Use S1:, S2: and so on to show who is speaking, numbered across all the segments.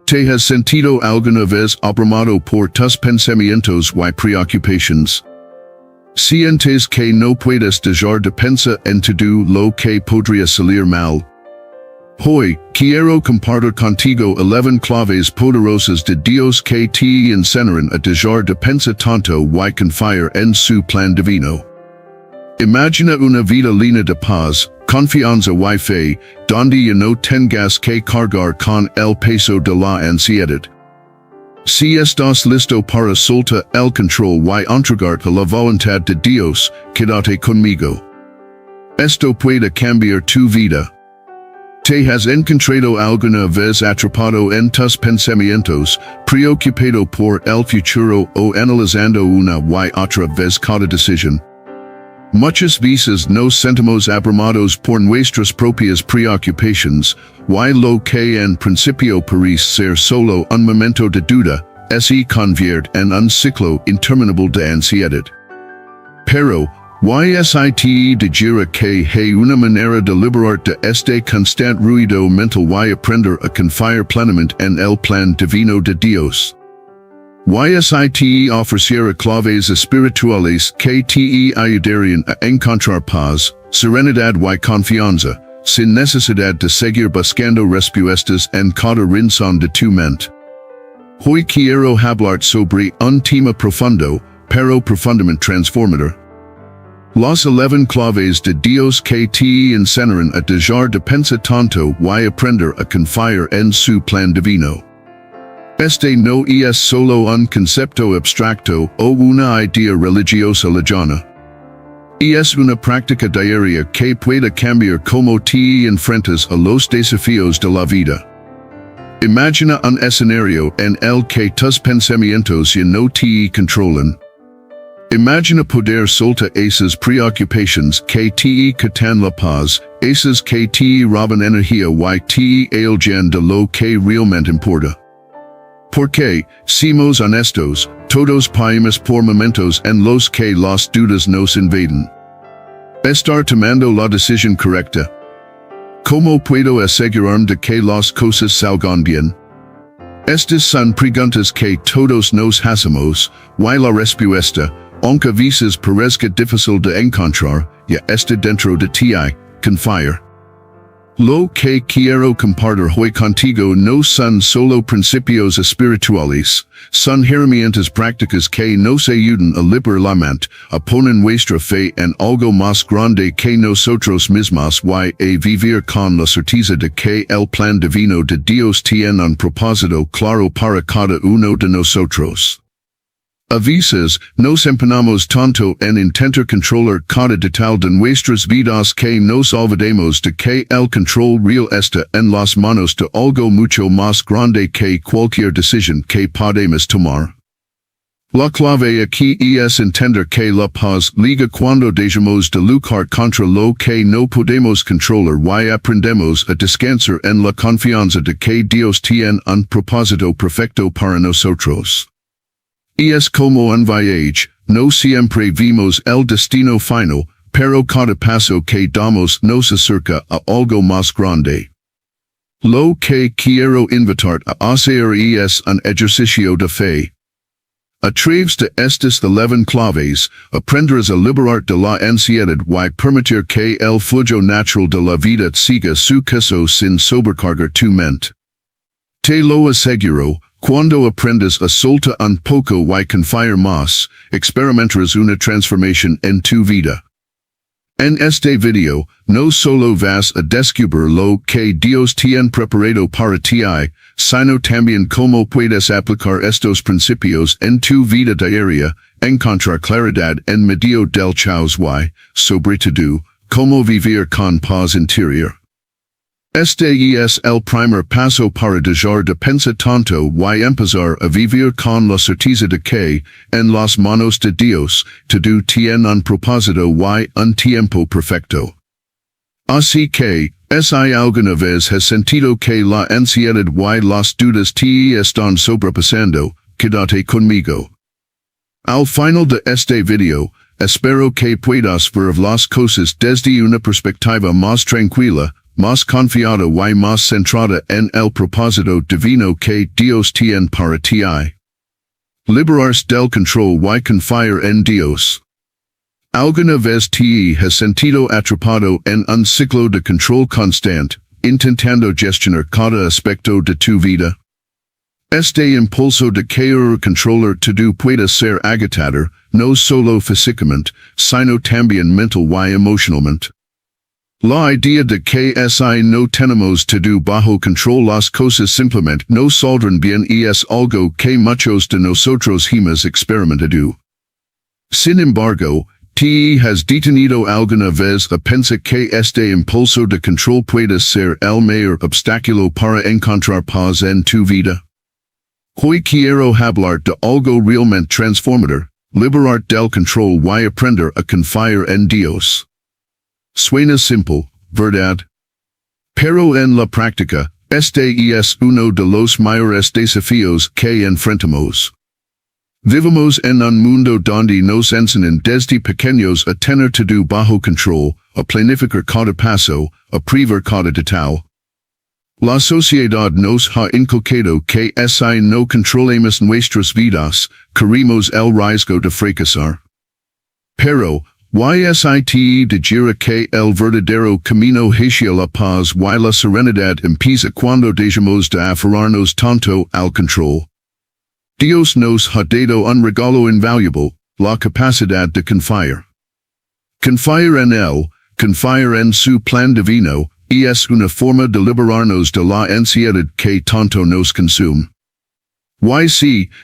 S1: ¿Te has sentido alguna vez abrumado por tus pensamientos y preocupaciones? ¿Sientes que no puedes dejar de pensar en todo lo que podría salir mal? Hoy, quiero compartir contigo 11 claves poderosas de Dios que te enseñarán a dejar de pensar tanto y confiar en su plan divino. Imagina una vida llena de paz, confianza y fe, donde ya no tengas que cargar con el peso de la ansiedad. Si estás listo para soltar el control y entregarte a la voluntad de Dios, quédate conmigo. Esto puede cambiar tu vida. ¿Te has encontrado alguna vez atrapado en tus pensamientos, preocupado por el futuro o analizando una y otra vez cada decisión? Muchas veces nos sentimos abrumados por nuestras propias preocupaciones, y lo que en principio parece ser solo un momento de duda, se convierte en un ciclo interminable de ansiedad. Pero, YSITE digira que hay una manera de liberarte de este constante ruido mental y aprender a confiar plenamente en el plan divino de Dios. YSITE ofrecerá claves espirituales que te ayudarían a encontrar paz, serenidad y confianza, sin necesidad de seguir buscando respuestas en cada rincón de tu mente. Hoy quiero hablar sobre un tema profundo, pero profundamente transformador. Las 11 claves de Dios que te enseñarán a dejar de pensar tanto y aprender a confiar en su plan divino. Este no es solo un concepto abstracto o una idea religiosa lejana. Es una práctica diaria que puede cambiar cómo te enfrentas a los desafíos de la vida. Imagina un escenario en el que tus pensamientos ya no te controlan. Imagina poder soltar esas preocupaciones que te quitan la paz, esas que te roban energía y te alejan de lo que realmente importa. Porque, seamos honestos, todos pasamos por momentos en los que las dudas nos invaden. Estar tomando la decisión correcta. ¿Cómo puedo asegurarme de que las cosas salgan bien? Estas son preguntas que todos nos hacemos, y la respuesta, aunque a veces parezca difícil de encontrar, ya está dentro de ti, confiar. Lo que quiero compartir hoy contigo no son solo principios espirituales, son herramientas prácticas que nos ayudan a liberar la mente, a poner nuestra fe en algo más grande que nosotros mismos y a vivir con la certeza de que el plan divino de Dios tiene un propósito claro para cada uno de nosotros. A veces, nos empeñamos tanto en intentar controlar cada detalle de nuestras vidas que nos olvidamos de que el control real está en las manos de algo mucho más grande que cualquier decisión que podemos tomar. La clave aquí es entender que la paz llega cuando dejamos de luchar contra lo que no podemos controlar y aprendemos a descansar en la confianza de que Dios tiene un propósito perfecto para nosotros. Es como un viaje, no siempre vemos el destino final, pero cada paso que damos nos acerca a algo más grande. Lo que quiero invitarte a hacer es un ejercicio de fe. A través de estas 11 claves, aprenderás a liberarte de la ansiedad y permitir que el flujo natural de la vida siga su curso sin sobrecargar tu mente. Te lo aseguro, cuando aprendas a soltar un poco y confiar más, experimentarás una transformación en tu vida. En este video, no solo vas a descubrir lo que Dios tiene preparado para ti, sino también cómo puedes aplicar estos principios en tu vida diaria, encontrar claridad en medio del caos y, sobre todo, cómo vivir con paz interior. Este es el primer paso para dejar de pensar tanto y empezar a vivir con la certeza de que, en las manos de Dios, todo tiene un propósito y un tiempo perfecto. Así que, si alguna vez has sentido que la ansiedad y las dudas te están sobrepasando, quédate conmigo. Al final de este video, espero que puedas ver las cosas desde una perspectiva más tranquila, más confiada y más centrada en el propósito divino que Dios tiene para ti. Liberarse del control y confiar en Dios. ¿Alguna vez te has sentido atrapado en un ciclo de control constante, intentando gestionar cada aspecto de tu vida? Este impulso de querer controlar todo puede ser agotador, no solo físicamente, sino también mental y emocionalmente. La idea de que si no tenemos todo bajo control las cosas simplemente no saldrán bien y es algo que muchos de nosotros hemos experimentado. Sin embargo, ¿te has detenido alguna vez a pensar que este impulso de control puede ser el mayor obstáculo para encontrar paz en tu vida? Hoy quiero hablar de algo realmente transformador, liberar del control y aprender a confiar en Dios. Suena simple, ¿verdad? Pero en la práctica, este es uno de los mayores desafíos que enfrentamos. Vivimos en un mundo donde nos enseñan desde pequeños a tener todo bajo control, a planificar cada paso, a prever cada detalle. La sociedad nos ha inculcado que si no controlemos nuestras vidas, corremos el riesgo de fracasar. Pero, YSITE digira que el verdadero camino hacia la paz y la serenidad empieza cuando dejamos de aferrarnos tanto al control. Dios nos ha dado un regalo invaluable, la capacidad de confiar. Confiar en Él, confiar en su plan divino, es una forma de liberarnos de la ansiedad que tanto nos consume.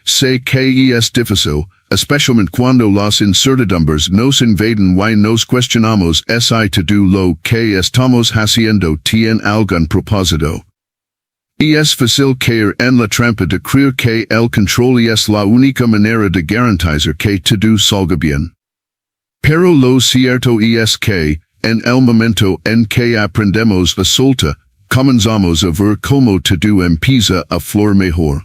S1: Sé que es difícil, especialmente cuando las incertidumbres nos invaden y nos cuestionamos si todo lo que estamos haciendo tiene algún propósito. Es fácil caer en la trampa de creer que el control es la única manera de garantizar que todo salga bien. Pero lo cierto es que, en el momento en que aprendemos a soltar, comenzamos a ver cómo todo empieza a flor mejor.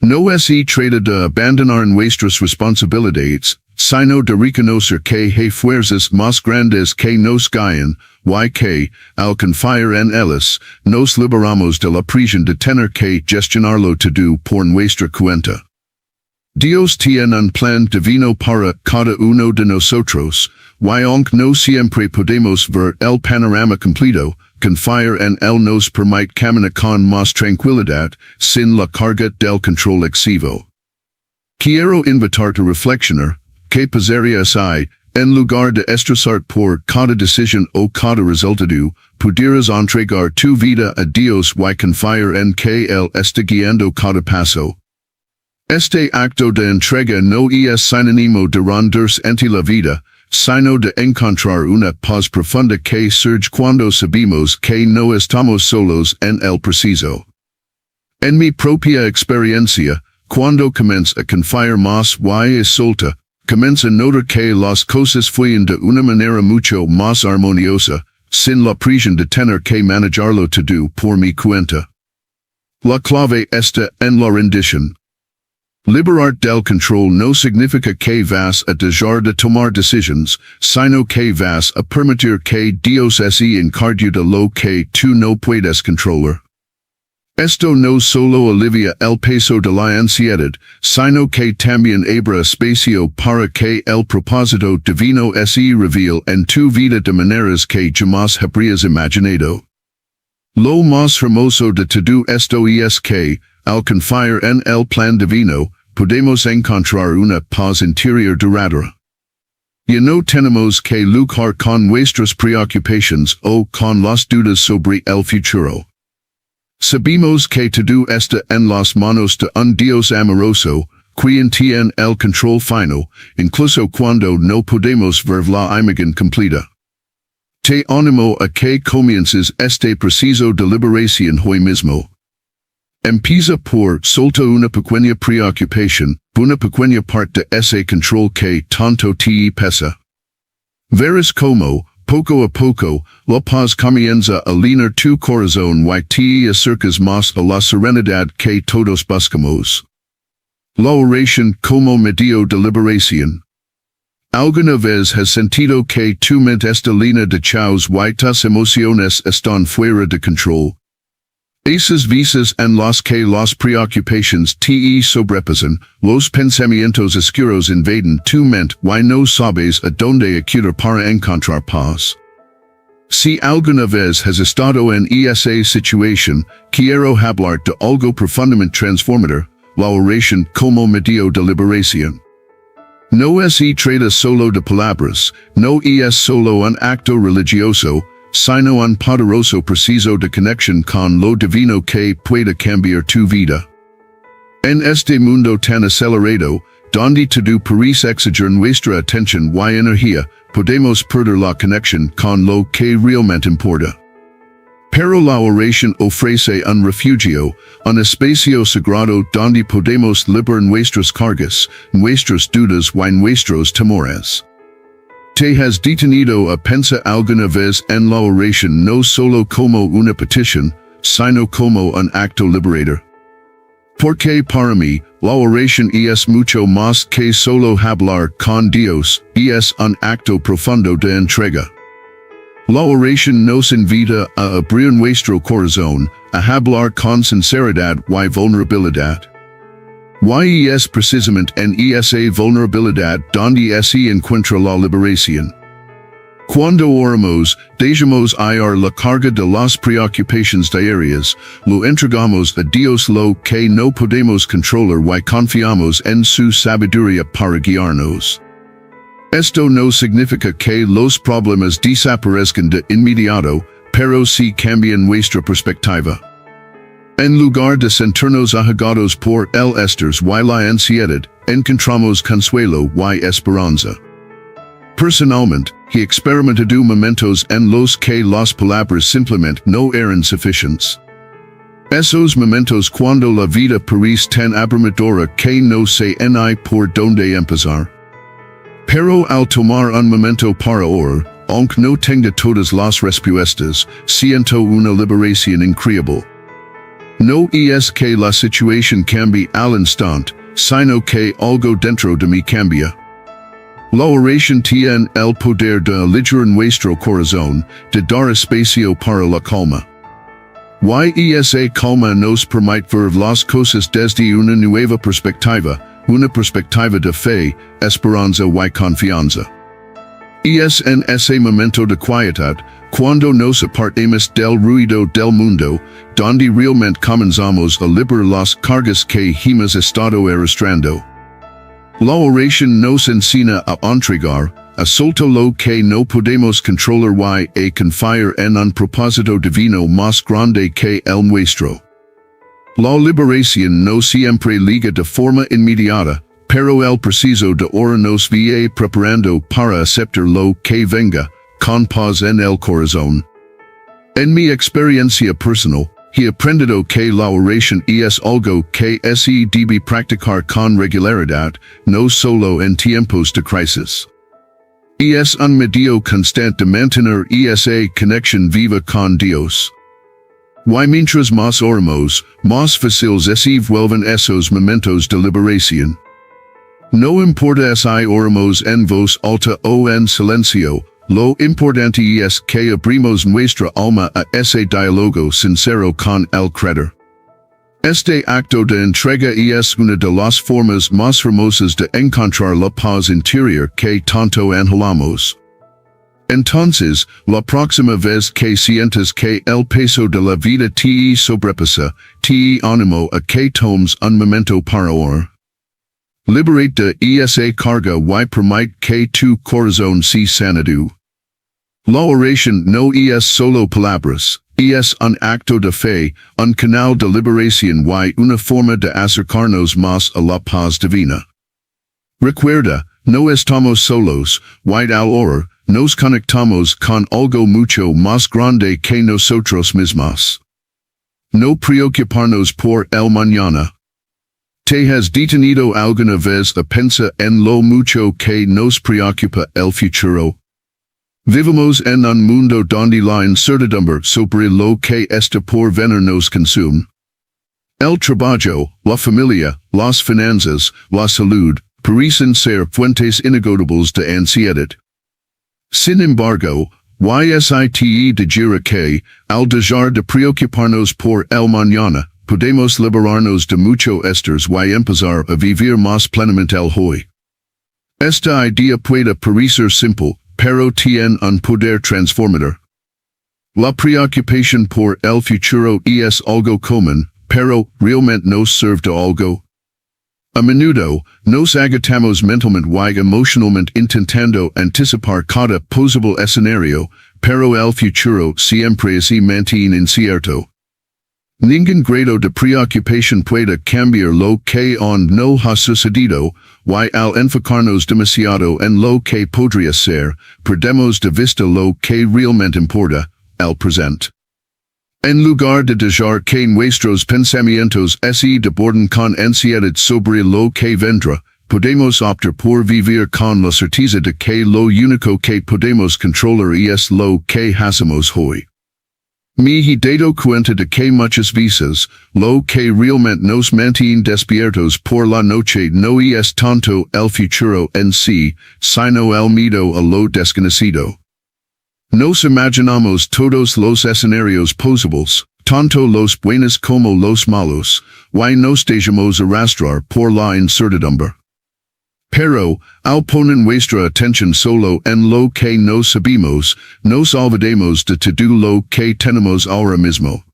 S1: No se trata de abandonar nuestras responsabilidades, sino de reconocer que hay fuerzas más grandes que nos guían, y que, al confiar en ellas, nos liberamos de la prisión de tener que gestionarlo todo por nuestra cuenta. Dios tiene un plan divino para cada uno de nosotros, y aunque no siempre podemos ver el panorama completo, confiar en Él nos permite caminar con más tranquilidad, sin la carga del control excesivo. Quiero invitarte a reflexionar, ¿qué pasaría si, en lugar de estresarte por cada decisión o cada resultado, pudieras entregar tu vida a Dios y confiar en que Él está guiando cada paso? Este acto de entrega no es sinónimo de rendirse ante la vida, sino de encontrar una paz profunda que surge cuando sabemos que no estamos solos en el proceso. En mi propia experiencia, cuando comienzo a confiar más y solta, comienzo a notar que las cosas fluyen de una manera mucho más armoniosa, sin la presión de tener que manejarlo todo por mi cuenta. La clave está en la rendición. Liberar del control no significa que vas a dejar de tomar decisiones, sino que vas a permitir que Dios se encargue de lo que tú no puedes controlar. Esto no solo alivia el peso de la ansiedad, sino que también abre espacio para que el propósito divino se revele en tu vida de maneras que jamás habrías imaginado. Lo más hermoso de todo esto es que, al confiar en el plan divino, podemos encontrar una paz interior duradera. Ya no tenemos que luchar con nuestras preocupaciones o con las dudas sobre el futuro. Sabemos que todo está en las manos de un Dios amoroso, quien tiene el control final, incluso cuando no podemos ver la imagen completa. Te animo a que comiences este proceso de liberación hoy mismo. Empieza por soltar una pequeña preocupación, una pequeña parte de ese control que tanto te pesa. Verás cómo, poco a poco, la paz comienza a llenar tu corazón y te acercas más a la serenidad que todos buscamos. La oración como medio de liberación. Alguna vez has sentido que tu mente esta llena de caos y tus emociones están fuera de control. Esas veces en las que las preocupaciones te sobrepasan, los pensamientos oscuros invaden tu mente y no sabes a dónde acudir para encontrar paz. Si alguna vez has estado en esa situación, quiero hablar de algo profundamente transformador, la oración como medio de liberación. No se trata solo de palabras, no es solo un acto religioso, sino un poderoso proceso de conexión con lo divino que puede cambiar tu vida. En este mundo tan acelerado, donde todo parece exigir nuestra atención y energía, podemos perder la conexión con lo que realmente importa. Pero la oración ofrece un refugio, un espacio sagrado donde podemos liberar nuestras cargas, nuestras dudas y nuestros temores. ¿Te has detenido a pensar alguna vez en la oración no solo como una petición, sino como un acto liberador? Porque para mí, la oración es mucho más que solo hablar con Dios, es un acto profundo de entrega. La oración nos invita a abrir nuestro corazón, a hablar con sinceridad y vulnerabilidad. Y es precisamente en esa vulnerabilidad donde se encuentra la liberación. Cuando oramos, dejamos ir la carga de las preocupaciones diarias, lo entregamos a Dios lo que no podemos controlar y confiamos en su sabiduría para guiarnos. Esto no significa que los problemas desaparezcan de inmediato, pero sí cambian nuestra perspectiva. En lugar de sentirnos ahogados por el estrés y la ansiedad, encontramos consuelo y esperanza. Personalmente, he experimentado momentos en los que las palabras simplemente no eran suficientes. Esos momentos cuando la vida parece tan abrumadora que no sé ni por dónde empezar. Pero al tomar un momento para orar, aunque no tenga todas las respuestas, siento una liberación increíble. No es que la situación cambie al instante, sino que algo dentro de mí cambia. La oración tiene el poder de aligerar nuestro corazón, de dar espacio para la calma. Y esa calma nos permite ver las cosas desde una nueva perspectiva, una perspectiva de fe, esperanza y confianza. Es en ese momento de quietud, cuando nos apartamos del ruido del mundo, donde realmente comenzamos a liberar las cargas que hemos estado arrastrando. La oración nos enseña a entregar, a soltar lo que no podemos controlar y a confiar en un propósito divino más grande que el nuestro. La liberación no siempre llega de forma inmediata, pero el proceso de orar nos va preparando para aceptar lo que venga, con paz en el corazón. En mi experiencia personal, he aprendido que la oración es algo que se debe practicar con regularidad, no solo en tiempos de crisis. Es un medio constante de mantener esa conexión viva con Dios. Y mientras más oramos, más fáciles se vuelven esos momentos de liberación. No importa si oramos en voz alta o en silencio, lo importante es que abrimos nuestra alma a ese diálogo sincero con el Creador. Este acto de entrega es una de las formas más hermosas de encontrar la paz interior que tanto anhelamos. Entonces, la próxima vez que sientas que el peso de la vida te sobrepasa, te animo a que tomes un momento para orar. Liberate de esa carga y permite que tu corazón se sanado. La oración no es solo palabras, es un acto de fe, un canal de liberación y una forma de acercarnos más a la paz divina. Recuerda, no estamos solos, y al orar, nos conectamos con algo mucho más grande que nosotros mismos. No preocuparnos por el mañana. ¿Te has detenido alguna vez a pensar en lo mucho que nos preocupa el futuro? Vivimos en un mundo donde la incertidumbre sobre lo que está por venir nos consume. El trabajo, la familia, las finanzas, la salud, parecen ser fuentes inagotables de ansiedad. Sin embargo, YSITE de gira que, al dejar de preocuparnos por el mañana, podemos liberarnos de mucho estrés y empezar a vivir más plenamente el hoy. Esta idea puede parecer simple, pero tiene un poder transformador. La preocupación por el futuro es algo común, pero realmente nos sirve de algo. A menudo, nos agotamos mentalmente y emocionalmente intentando anticipar cada posible escenario, pero el futuro siempre se mantiene incierto. Ningún grado de preocupación puede cambiar lo que aún no ha sucedido, y al enfocarnos demasiado en lo que podría ser, perdemos de vista lo que realmente importa, el presente. En lugar de dejar que nuestros pensamientos se desborden con ansiedad sobre lo que vendrá, podemos optar por vivir con la certeza de que lo único que podemos controlar es lo que hacemos hoy. Me he dado cuenta de que muchas veces, lo que realmente nos mantiene despiertos por la noche no es tanto el futuro en sí, sino el miedo a lo desconocido. Nos imaginamos todos los escenarios posibles, tanto los buenos como los malos, y nos dejamos arrastrar por la incertidumbre. Pero, al poner nuestra atención solo en lo que no sabemos, nos olvidamos de todo lo que tenemos ahora mismo.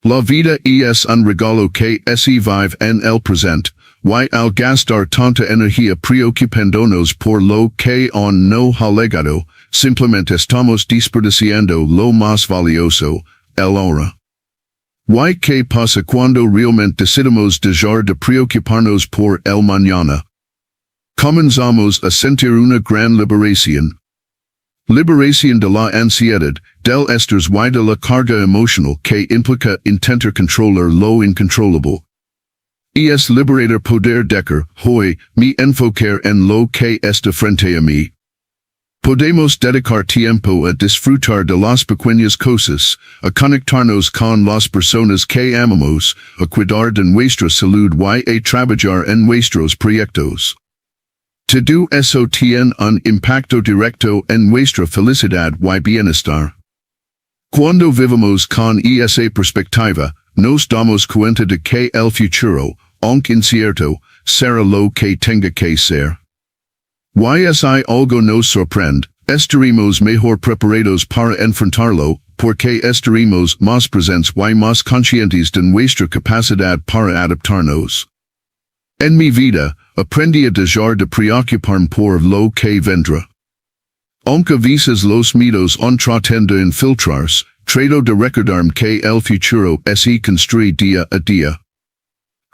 S1: La vida es un regalo que se vive en el presente, y al gastar tanta energía preocupándonos por lo que aún no ha llegado, simplemente estamos desperdiciando lo más valioso, el ahora. ¿Y qué pasa cuando realmente decidimos dejar de preocuparnos por el mañana? Comenzamos a sentir una gran liberación. Liberación de la ansiedad, del estrés y de la carga emocional que implica intentar controlar lo incontrolable. Es liberador poder dejar hoy me enfocar en lo que está frente a mí. Podemos dedicar tiempo a disfrutar de las pequeñas cosas, a conectarnos con las personas que amamos, a cuidar de nuestra salud y a trabajar en nuestros proyectos. Todo eso tiene un impacto directo en nuestra felicidad y bienestar. Cuando vivimos con esa perspectiva, nos damos cuenta de que el futuro, aunque incierto, será lo que tenga que ser. Y si algo nos sorprende, estaremos mejor preparados para enfrentarlo, porque estaremos más presentes y más conscientes de nuestra capacidad para adaptarnos. En mi vida, aprendí a dejar de preocuparme por lo que vendrá. Aunque a veces los miedos traten de infiltrarse, trato de recordarme que el futuro se construye día a día.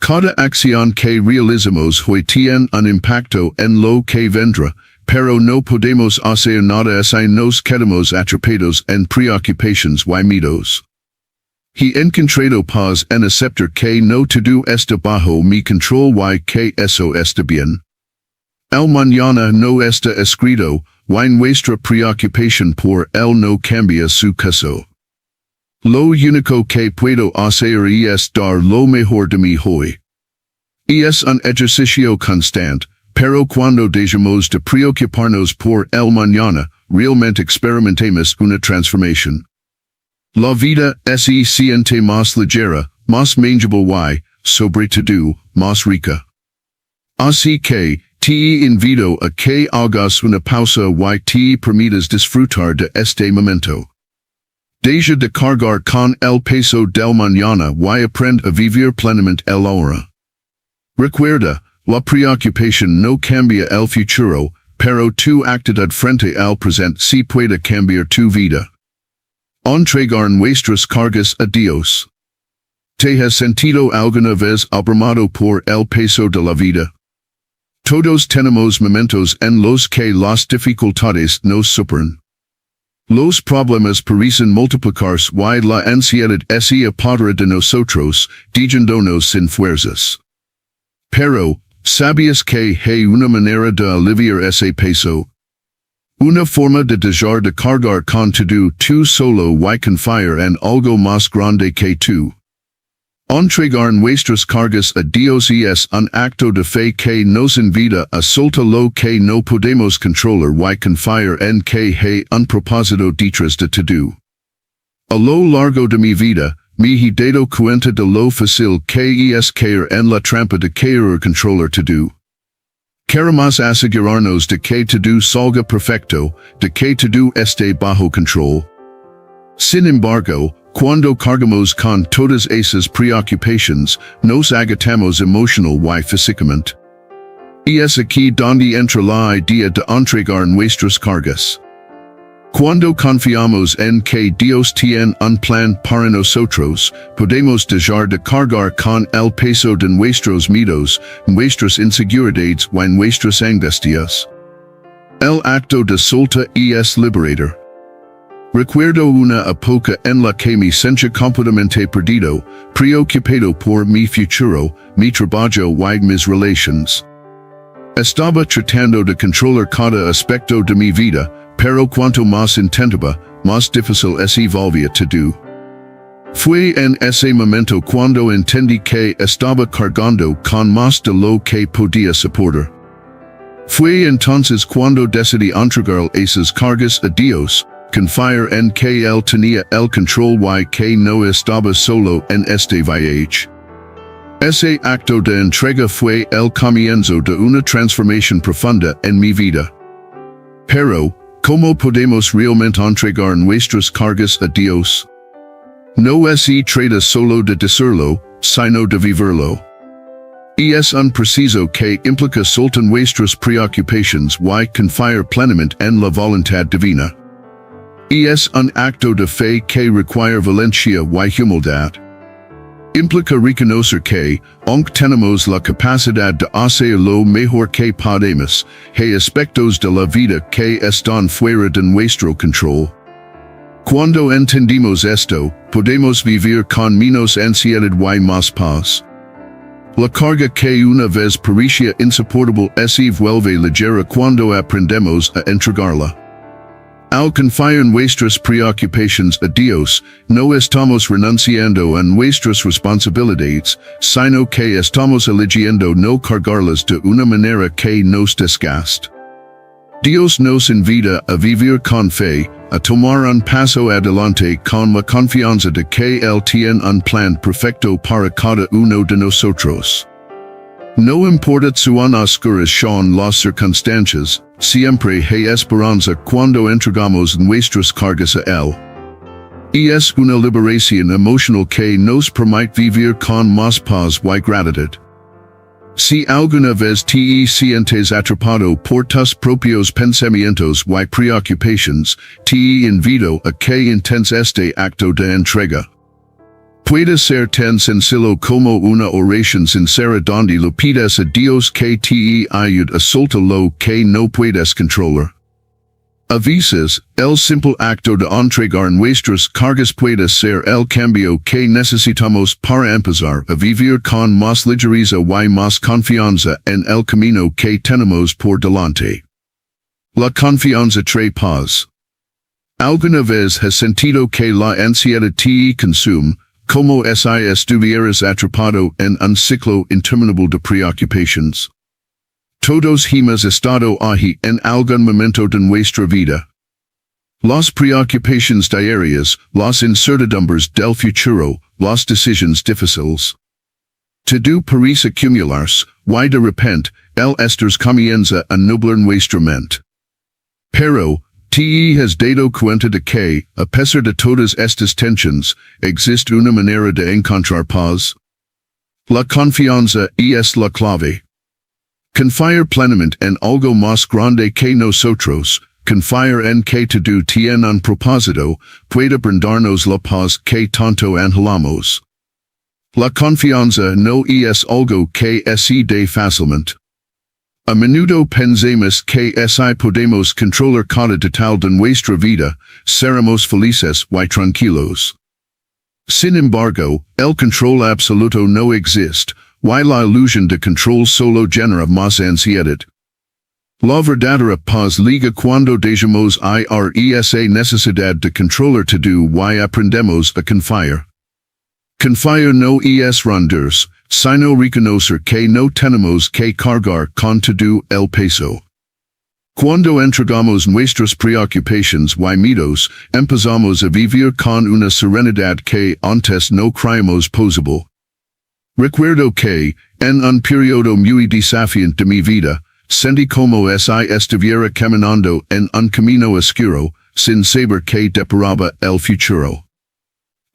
S1: Cada acción que realizamos hoy tiene un impacto en lo que vendrá, pero no podemos hacer nada si nos quedamos atrapados en preocupaciones y miedos. He encontrado paz en aceptar que no todo está bajo mi control y que eso está bien. El mañana no está escrito, y nuestra preocupación por él no cambia su caso. Lo único que puedo hacer es dar lo mejor de mí hoy. Es un ejercicio constante, pero cuando dejamos de preocuparnos por el mañana, realmente experimentamos una transformación. La vida se siente más ligera, más manageable y, sobre todo, más rica. Así que, te invito a que hagas una pausa y te permitas disfrutar de este momento. Deja de cargar con el peso del mañana y aprende a vivir plenamente el ahora. Recuerda, la preocupación no cambia el futuro, pero tu actitud frente al presente sí puede cambiar tu vida. Entregar nuestras cargas a Dios. ¿Te has sentido alguna vez abrumado por el peso de la vida? Todos tenemos momentos en los que las dificultades nos superan. Los problemas parecen multiplicarse y la ansiedad se apodera de nosotros, dejándonos sin fuerzas. Pero, ¿sabías que hay una manera de aliviar ese peso? Una forma de dejar de cargar con todo tú solo y confiar en algo más grande que tú. Entregar nuestras cargas a Dios es un acto de fe que nos invita a soltar lo que no podemos controlar y confiar en que hay un propósito detrás de todo. A lo largo de mi vida, me he dado cuenta de lo fácil que es caer en la trampa de querer controlar todo. Queremos asegurarnos de que todo salga perfecto, de que todo esté bajo control. Sin embargo, cuando cargamos con todas esas preocupaciones, nos agotamos emocional y físicamente. Y es aquí donde entra la idea de entregar nuestras cargas. Cuando confiamos en que Dios tiene un plan para nosotros, podemos dejar de cargar con el peso de nuestros miedos, nuestras inseguridades y nuestras angustias. El acto de soltar es liberador. Recuerdo una época en la que me sentía completamente perdido, preocupado por mi futuro, mi trabajo y mis relaciones. Estaba tratando de controlar cada aspecto de mi vida, pero cuanto más intentaba, más difícil se volvía todo. Fue en ese momento cuando entendí que estaba cargando con más de lo que podía soportar. Fue entonces cuando decidí entregar esas cargas a Dios, confiar en que Él tenía el control y que no estaba solo en este viaje. Ese acto de entrega fue el comienzo de una transformación profunda en mi vida. Pero, ¿cómo podemos realmente entregar nuestras cargas a Dios? No se trata solo de decirlo, sino de vivirlo. Y es un proceso que implica soltar nuestras preocupaciones y confiar plenamente en la voluntad divina. Y es un acto de fe que requiere valencia y humildad. Implica reconocer que, aunque tenemos la capacidad de hacer lo mejor que podemos, hay aspectos de la vida que están fuera de nuestro control. Cuando entendimos esto, podemos vivir con menos ansiedad y más paz. La carga que una vez parecía insoportable se vuelve ligera cuando aprendemos a entregarla. Al confiar nuestras preocupaciones a Dios, no estamos renunciando a nuestras responsabilidades, sino que estamos eligiendo no cargarlas de una manera que nos desgaste. Dios nos invita a vivir con fe, a tomar un paso adelante con la confianza de que Él tiene un plan perfecto para cada uno de nosotros. No importa cuán oscuras son las circunstancias, siempre hay esperanza cuando entregamos nuestras cargas a Él. Y es una liberación emocional que nos permite vivir con más paz y gratitud. Si alguna vez te sientes atrapado por tus propios pensamientos y preocupaciones, te invito a que intentes este acto de entrega. Puede ser tan sencillo como una oración sincera donde le pides a Dios que te ayude a soltar lo que no puedes controlar. A veces, el simple acto de entregar nuestras cargas puede ser el cambio que necesitamos para empezar a vivir con más ligereza y más confianza en el camino que tenemos por delante. La confianza trae paz. ¿Alguna vez has sentido que la ansiedad te consume, como si estuvieras atrapado en un ciclo interminable de preocupaciones? Todos hemos estado ahí en algún momento de nuestra vida. Las preocupaciones diarias, las incertidumbres del futuro, las decisiones difíciles. Todo parece acumularse, y de repente, el estrés comienza a nublar nuestra mente. Pero, te has dado cuenta de que, a pesar de todas estas tensiones, existe una manera de encontrar paz. La confianza es la clave. Confiar plenamente en algo más grande que nosotros, confiar en que todo tiene un propósito, puede brindarnos la paz que tanto anhelamos. La confianza no es algo que se da fácilmente. A menudo pensamos que si podemos controlar cada detalle de nuestra vida, seremos felices y tranquilos. Sin embargo, el control absoluto no existe, y la ilusión de control solo genera más ansiedad. La verdadera paz llega cuando dejamos ir esa necesidad de controlar todo y aprendemos a confiar. Confiar no es ronders, sino reconocer que no tenemos que cargar con todo el peso. Cuando entregamos nuestras preocupaciones y miedos, empezamos a vivir con una serenidad que antes no creíamos posible. Recuerdo que, en un periodo muy desafiante de mi vida, sentí como si estuviera caminando en un camino oscuro, sin saber qué deparaba el futuro.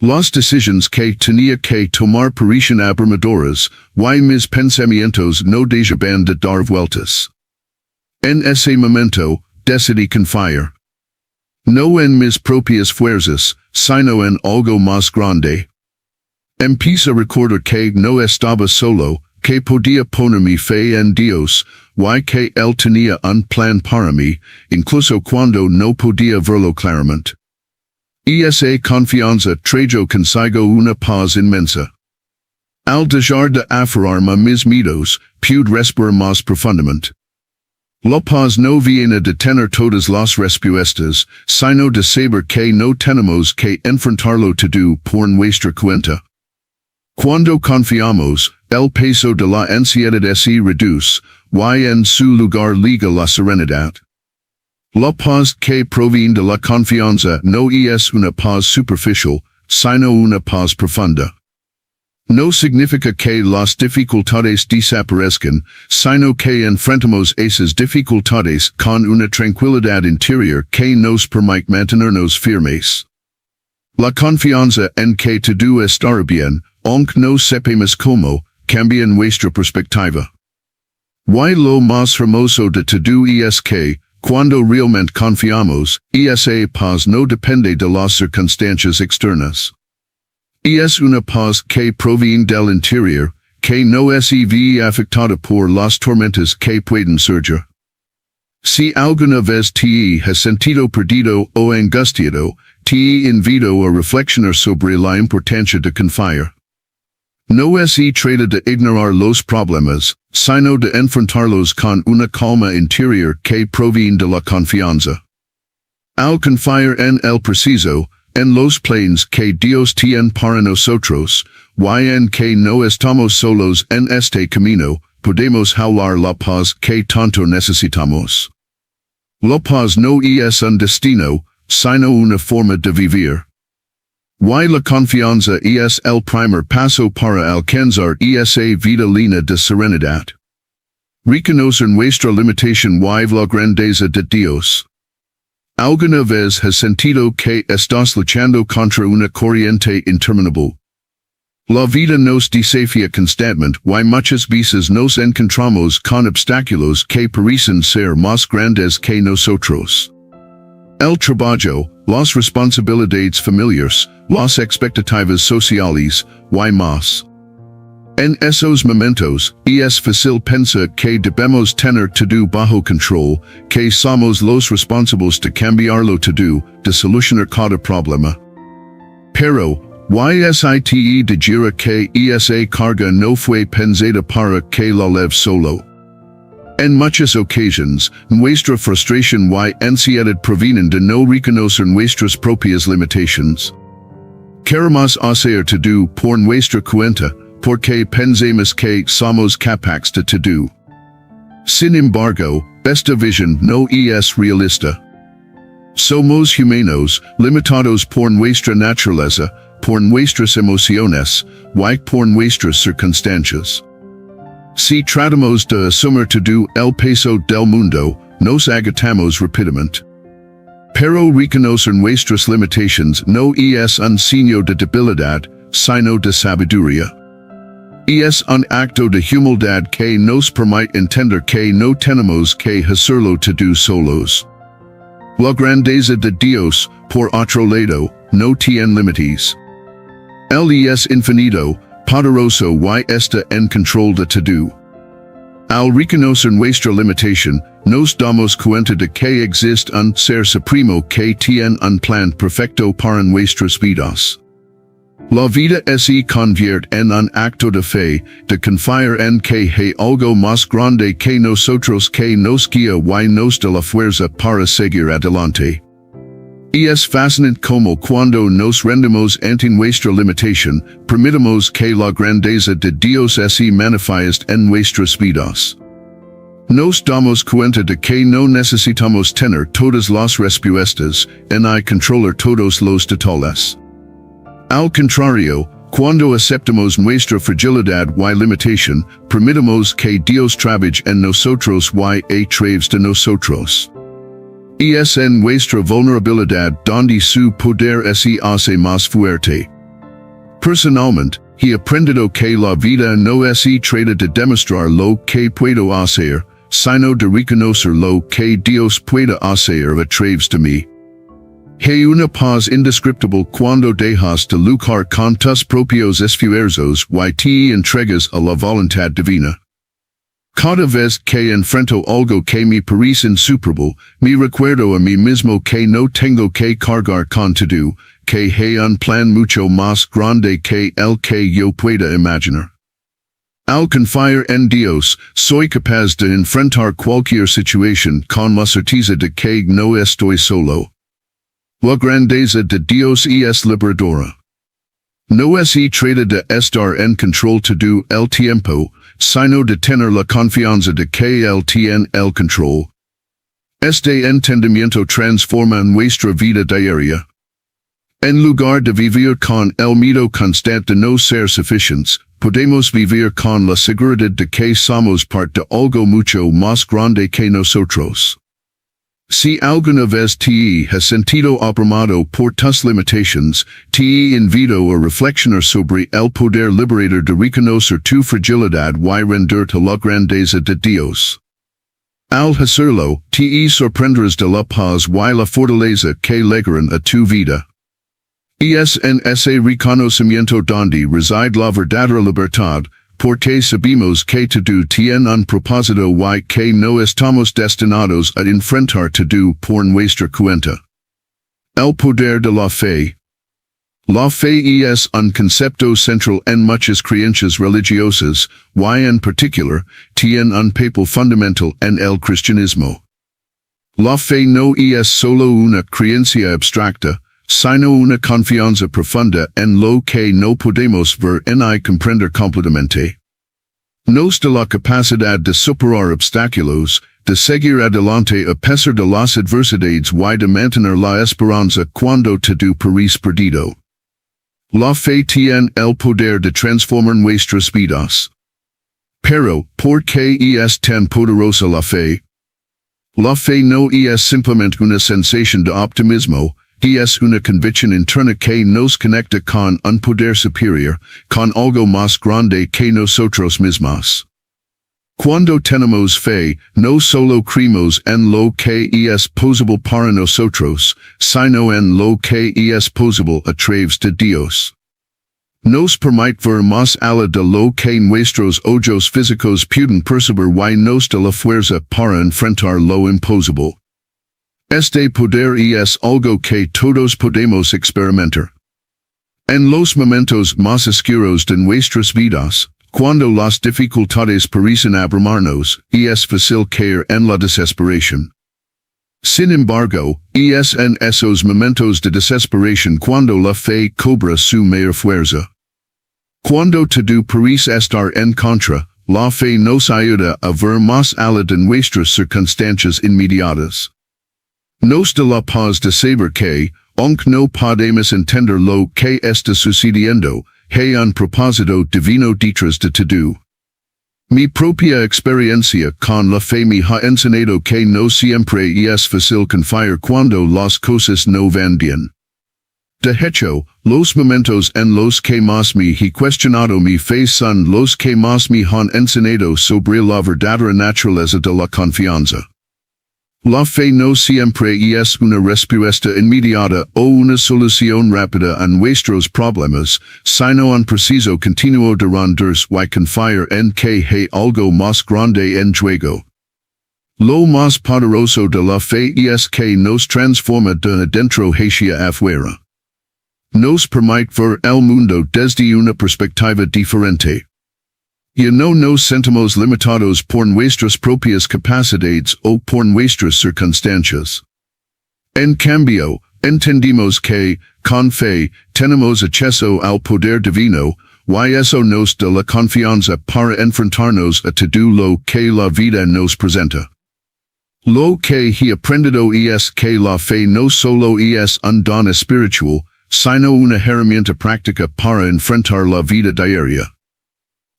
S1: Las decisiones que tenía que tomar parecían abrumadoras, y mis pensamientos no dejaban de dar vueltas. En ese momento, decidí confiar. No en mis propias fuerzas, sino en algo más grande. Empecé a recordar que no estaba solo, que podía poner mi fe en Dios, y que Él tenía un plan para mí, incluso cuando no podía verlo claramente. Esa confianza trajo consigo una paz inmensa. Al dejar de aferrarme a mis miedos, pude respirar más profundamente. La paz no viene de tener todas las respuestas, sino de saber que no tenemos que enfrentarlo todo por nuestra cuenta. Cuando confiamos, el peso de la ansiedad se reduce, y en su lugar llega la serenidad. La paz que proviene de la confianza no es una paz superficial, sino una paz profunda. No significa que las dificultades desaparezcan, sino que enfrentamos esas dificultades con una tranquilidad interior que nos permite mantenernos firmes. La confianza en que todo estará bien, aunque no sepamos cómo, cambia nuestra perspectiva. Y lo más hermoso de todo es que, cuando realmente confiamos, esa paz no depende de las circunstancias externas. Es una paz que proviene del interior, que no se ve afectada por las tormentas que pueden surgir. Si alguna vez te has sentido perdido o angustiado, te invito a reflexionar sobre la importancia de confiar. No se trata de ignorar los problemas, sino de enfrentarlos con una calma interior que proviene de la confianza. Al confiar en el preciso, en los planes que Dios tiene para nosotros, y en que no estamos solos en este camino, podemos hallar la paz que tanto necesitamos. La paz no es un destino, sino una forma de vivir. Y la confianza es el primer paso para alcanzar esa vida llena de serenidad. Reconocer nuestra limitación y la grandeza de Dios. ¿Alguna vez has sentido que estás luchando contra una corriente interminable? La vida nos desafía constantemente y muchas veces nos encontramos con obstáculos que parecen ser más grandes que nosotros. El trabajo, las responsabilidades familiares, las expectativas sociales, y más. En esos momentos, es fácil pensar que debemos tener todo bajo control, que somos los responsables de cambiarlo todo, de solucionar cada problema. Pero, YSITE dijera que esa carga no fue pensada para que la lleve solo. En muchas ocasiones, nuestra frustración y ansiedad provienen de no reconocer nuestras propias limitaciones. Queremos hacer todo por nuestra cuenta, porque pensamos que somos capaces de todo. Sin embargo, esta visión no es realista. Somos humanos, limitados por nuestra naturaleza, por nuestras emociones, y por nuestras circunstancias. Si tratamos de asumir todo el peso del mundo, nos agotamos rápidamente. Pero reconocer nuestras limitaciones no es un signo de debilidad, sino de sabiduría. Es un acto de humildad que nos permite entender que no tenemos que hacerlo todo solos. La grandeza de Dios, por otro lado, no tiene límites. Él es infinito, poderoso y está en control de todo. Al reconocer nuestra limitación, nos damos cuenta de que existe un ser supremo que tiene un plan perfecto para nuestras vidas. La vida se convierte en un acto de fe, de confiar en que hay algo más grande que nosotros que nos guía y nos da la fuerza para seguir adelante. Es fascinante como cuando nos rendemos ante nuestra limitación, permitimos que la grandeza de Dios se manifieste en nuestras vidas. Nos damos cuenta de que no necesitamos tener todas las respuestas, ni controlar todos los detalles. Al contrario, cuando aceptamos nuestra fragilidad y limitación, permitimos que Dios trabaje en nosotros y a través de nosotros. Es en nuestra vulnerabilidad donde su poder se hace más fuerte. Personalmente, he aprendido que la vida no se trata de demostrar lo que puedo hacer, sino de reconocer lo que Dios puede hacer a través de mí. Hay una paz indescriptible cuando dejas de luchar con tus propios esfuerzos y te entregas a la voluntad divina. Cada vez que enfrento algo que me parece insuperable, me recuerdo a mí mismo que no tengo que cargar con todo, que hay un plan mucho más grande que el que yo pueda imaginar. Al confiar en Dios, soy capaz de enfrentar cualquier situación con la certeza de que no estoy solo. La grandeza de Dios es liberadora. No se trata de estar en control todo el tiempo, sino de tener la confianza de que Él tiene el control. Este entendimiento transforma nuestra vida diaria. En lugar de vivir con el miedo constante de no ser suficientes, podemos vivir con la seguridad de que somos parte de algo mucho más grande que nosotros. Si alguna vez te has sentido abrumado por tus limitaciones, te invito a reflexionar sobre el poder liberador de reconocer tu fragilidad y renderte a la grandeza de Dios. Al hacerlo, te sorprenderás de la paz y la fortaleza que llegarán a tu vida. Es en ese reconocimiento donde reside la verdadera libertad, porque sabemos que todo tiene un propósito y que no estamos destinados a enfrentar todo por nuestra cuenta. El poder de la fe. La fe es un concepto central en muchas creencias religiosas, y en particular, tiene un papel fundamental en el cristianismo. La fe no es solo una creencia abstracta, sino una confianza profunda en lo que no podemos ver ni comprender completamente. Nos da la capacidad de superar obstáculos, de seguir adelante a pesar de las adversidades y de mantener la esperanza cuando todo parece perdido. La fe tiene el poder de transformar nuestras vidas. Pero, ¿por qué es tan poderosa la fe? La fe no es simplemente una sensación de optimismo, es una convicción interna que nos conecta con un poder superior, con algo más grande que nosotros mismos. Cuando tenemos fe, no solo creemos en lo que es posible para nosotros, sino en lo que es posible a través de Dios. Nos permite ver más allá de lo que nuestros ojos físicos pueden percibir y nos da la fuerza para enfrentar lo imposible. Este poder es algo que todos podemos experimentar. En los momentos más oscuros de nuestras vidas, cuando las dificultades parecen abrumarnos, es fácil caer en la desesperación. Sin embargo, es en esos momentos de desesperación cuando la fe cobra su mayor fuerza. Cuando todo parece estar en contra, la fe nos ayuda a ver más allá de nuestras circunstancias inmediatas. Nos da la paz de saber que, aunque no podemos entender lo que está sucediendo, hay un propósito divino detrás de todo. Mi propia experiencia con la fe me ha enseñado que no siempre es fácil confiar cuando las cosas no van bien. De hecho, los momentos en los que más me he cuestionado mi fe son los que más me han enseñado sobre la verdadera naturaleza de la confianza. La fe no siempre es una respuesta inmediata o una solución rápida a nuestros problemas, sino un proceso continuo de rendirse y confiar en que hay algo más grande en juego. Lo más poderoso de la fe es que nos transforma de adentro hacia afuera. Nos permite ver el mundo desde una perspectiva diferente. Ya no nos sentimos limitados por nuestras propias capacidades o por nuestras circunstancias. En cambio, entendimos que, con fe, tenemos acceso al poder divino, y eso nos da la confianza para enfrentarnos a todo lo que la vida nos presenta. Lo que he aprendido es que la fe no solo es un don espiritual, sino una herramienta práctica para enfrentar la vida diaria.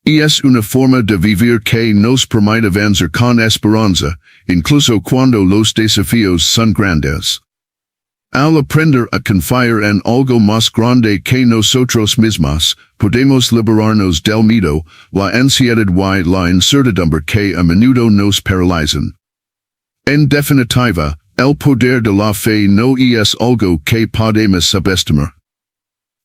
S1: Es una forma de vivir que nos permite avanzar con esperanza, incluso cuando los desafíos son grandes. Al aprender a confiar en algo más grande que nosotros mismos, podemos liberarnos del miedo, la ansiedad y la incertidumbre que a menudo nos paralizan. En definitiva, el poder de la fe no es algo que podemos subestimar.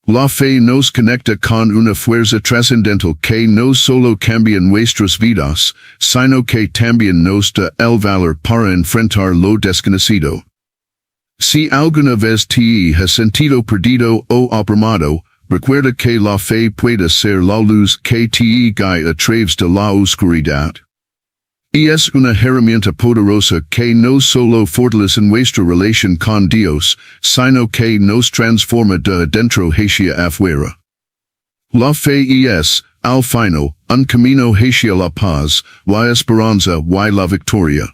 S1: La fe nos conecta con una fuerza trascendental que no solo cambia nuestras vidas, sino que también nos da el valor para enfrentar lo desconocido. Si alguna vez te has sentido perdido o abrumado, recuerda que la fe puede ser la luz que te guía a través de la oscuridad. Es una herramienta poderosa que no solo fortalece nuestra relación con Dios, sino que nos transforma de adentro hacia afuera. La fe es, al final, un camino hacia la paz, la esperanza y la victoria.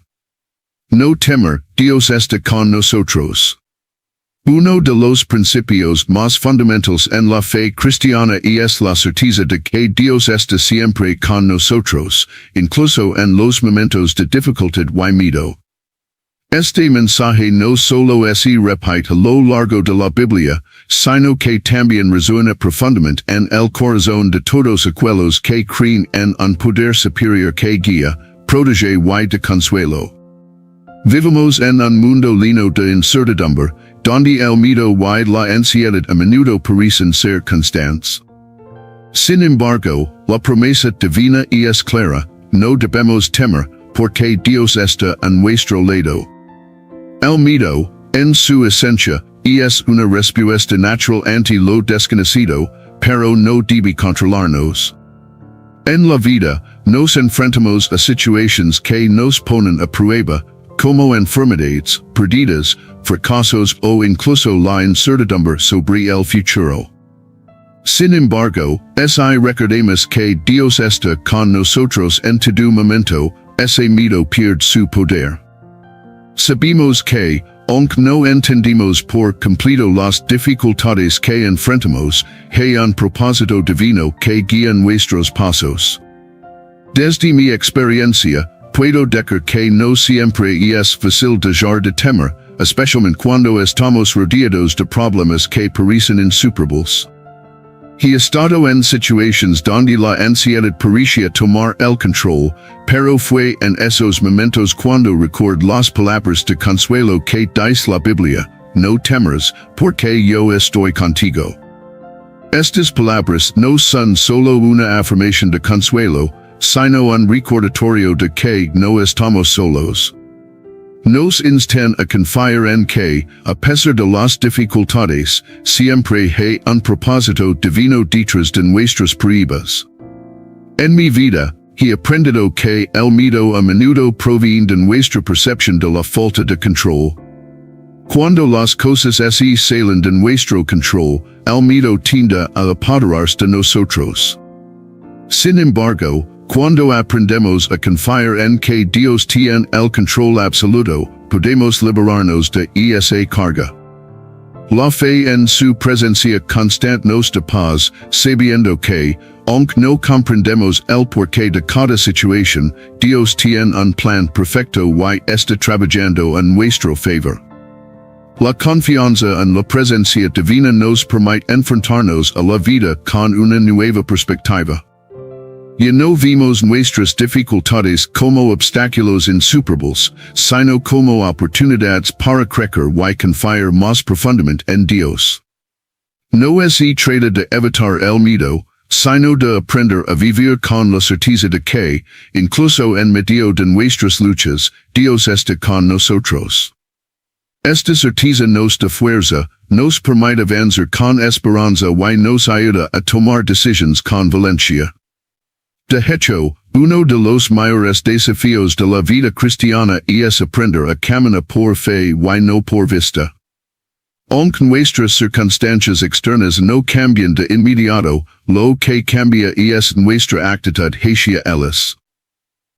S1: No temer, Dios está con nosotros. Uno de los principios más fundamentales en la fe cristiana es la certeza de que Dios está siempre con nosotros, incluso en los momentos de dificultad y miedo. Este mensaje no solo se repite a lo largo de la Biblia, sino que también resuena profundamente en el corazón de todos aquellos que creen en un poder superior que guía, protege y de consuelo. Vivimos en un mundo lleno de incertidumbre, donde el miedo y la ansiedad a menudo parecen ser constantes. Sin embargo, la promesa divina es clara, no debemos temer, porque Dios está a nuestro lado. El miedo, en su esencia, es una respuesta natural ante lo desconocido, pero no debe controlarnos. En la vida, nos enfrentamos a situaciones que nos ponen a prueba, como enfermedades, pérdidas, fracasos o incluso la incertidumbre sobre el futuro. Sin embargo, recordemos que Dios está con nosotros en todo momento, ese miedo pierde su poder. Sabemos que, aunque no entendimos por completo las dificultades que enfrentamos, hay un propósito divino que guía nuestros pasos. Desde mi experiencia, puedo decir que no siempre es fácil dejar de temer, especialmente cuando estamos rodeados de problemas que parecen insuperables. He estado en situaciones donde la ansiedad parecía tomar el control, pero fue en esos momentos cuando recuerdo las palabras de consuelo que dice la Biblia: no temas, porque yo estoy contigo. Estas palabras no son solo una afirmación de consuelo, sino un recordatorio de que no estamos solos. Nos instan a confiar en que, a pesar de las dificultades, siempre hay un propósito divino detrás de nuestras pruebas. En mi vida, he aprendido que el miedo a menudo proviene de nuestra percepción de la falta de control. Cuando las cosas se salen de nuestro control, el miedo tiende a apoderarse de nosotros. Sin embargo, cuando aprendemos a confiar en que Dios tiene el control absoluto, podemos liberarnos de esa carga. La fe en su presencia constante nos da paz, sabiendo que, aunque no comprendemos el porqué de cada situación, Dios tiene un plan perfecto y está trabajando en nuestro favor. La confianza en la presencia divina nos permite enfrentarnos a la vida con una nueva perspectiva. Ya no vemos nuestras dificultades como obstáculos insuperables, sino como oportunidades para crecer y confiar más profundamente en Dios. No se trata de evitar el miedo, sino de aprender a vivir con la certeza de que, incluso en medio de nuestras luchas, Dios está con nosotros. Esta certeza nos da fuerza, nos permite avanzar con esperanza y nos ayuda a tomar decisiones con valencia. De hecho, uno de los mayores desafíos de la vida cristiana es aprender a caminar por fe y no por vista. Aunque nuestras circunstancias externas no cambian de inmediato, lo que cambia es nuestra actitud hacia ellas.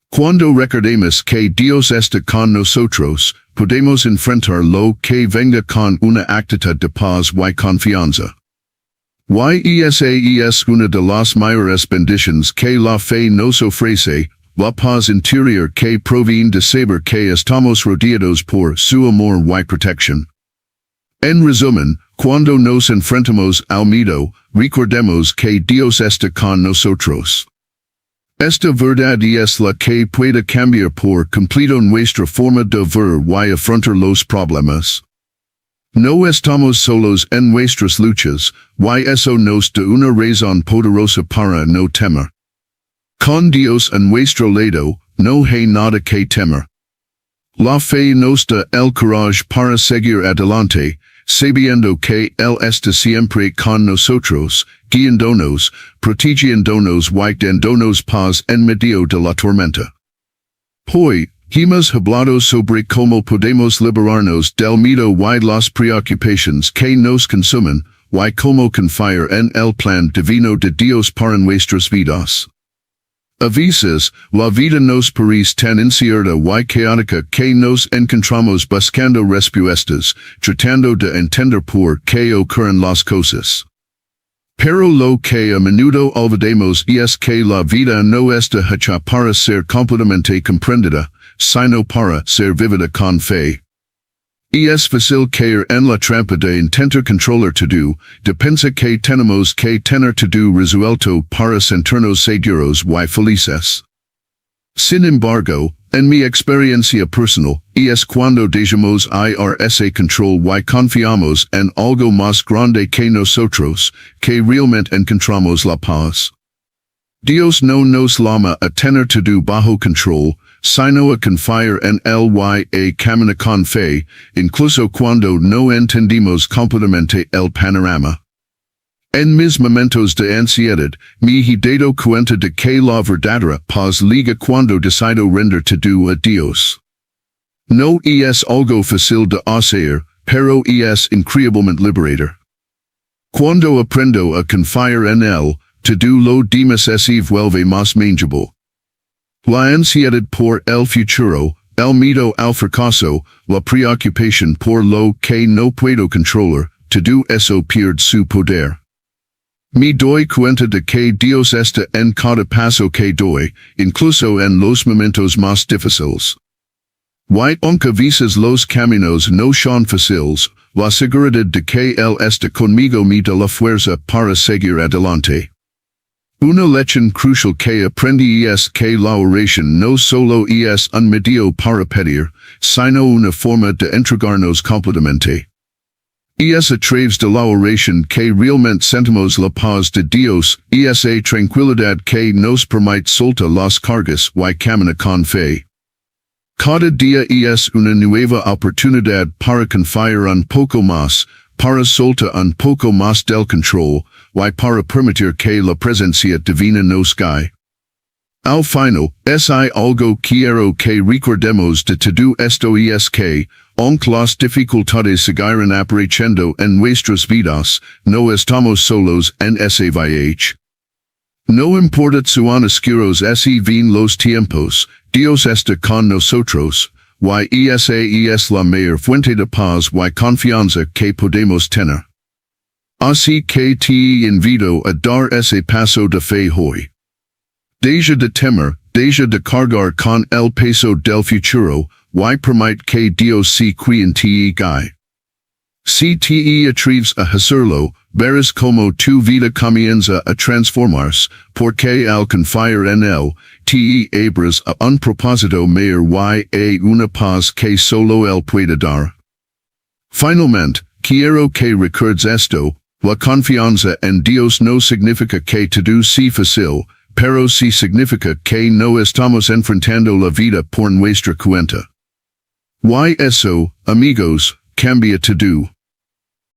S1: Cuando recordemos que Dios está con nosotros, podemos enfrentar lo que venga con una actitud de paz y confianza. Esa es una de las mayores bendiciones que la fe nos ofrece, la paz interior que proviene de saber que estamos rodeados por su amor y protección. En resumen, cuando nos enfrentamos al miedo, recordemos que Dios está con nosotros. Esta verdad es la que puede cambiar por completo nuestra forma de ver y afrontar los problemas. No estamos solos en nuestras luchas, y eso nos da una razón poderosa para no temer. Con Dios a nuestro lado, no hay nada que temer. La fe nos da el coraje para seguir adelante, sabiendo que Él está siempre con nosotros, guiándonos, protegiéndonos y dándonos paz en medio de la tormenta. Hoy, hemos hablado sobre cómo podemos liberarnos del miedo y las preocupaciones que nos consumen, y cómo confiar en el plan divino de Dios para nuestras vidas. A veces, la vida nos parece tan incierta y caótica que nos encontramos buscando respuestas, tratando de entender por qué ocurren las cosas. Pero lo que a menudo olvidamos es que la vida no está hecha para ser completamente comprendida, sino para ser vivida con fe. Es fácil caer en la trampa de intentar controlar todo, de pensar que tenemos que tener todo resuelto para sentirnos seguros y felices. Sin embargo, en mi experiencia personal, es cuando dejamos ir ese control y confiamos en algo más grande que nosotros, que realmente encontramos la paz. Dios no nos llama a tener todo bajo control, sino a confiar en él y a caminar con fe, incluso cuando no entendimos completamente el panorama. En mis momentos de ansiedad, me he dado cuenta de que la verdadera paz liga cuando decido render todo a Dios. No es algo fácil de hacer, pero es increíblemente liberador. Cuando aprendo a confiar en él, todo lo demás se vuelve más manageable. La ansiedad por el futuro, el miedo al fracaso, la preocupación por lo que no puedo controlar, todo eso pierde su poder. Me doy cuenta de que Dios está en cada paso que doy, incluso en los momentos más difíciles. Y aunque a veces los caminos no son fáciles, la seguridad de que Él está conmigo me da la fuerza para seguir adelante. Una lección crucial que aprendí es que la oración no solo es un medio para pedir, sino una forma de entregarnos completamente. Es a través de la oración que realmente sentimos la paz de Dios, esa tranquilidad que nos permite soltar las cargas y caminar con fe. Cada día es una nueva oportunidad para confiar un poco más, para soltar un poco más del control, y para permitir que la presencia divina nos guíe. Al final, es algo quiero que recordemos de todo esto es que, aunque las dificultades seguirán apareciendo en nuestras vidas, no estamos solos en ese viaje. No importa cuán oscuros ven los tiempos, Dios está con nosotros, y esa es la mayor fuente de paz y confianza que podemos tener. Así que te invito a dar ese paso de fe hoy. Deja de temer, deja de cargar con el peso del futuro, y permite que Dios se cuide en ti guíe. Si te atreves a hacerlo, verás como tu vida comienza a transformarse, porque al confiar en él, te abres a un propósito mayor y a una paz que solo él puede dar. Finalmente, quiero que recuerdes esto, la confianza en Dios no significa que todo sea fácil, pero sí significa que no estamos enfrentando la vida por nuestra cuenta. Y eso, amigos, cambia todo.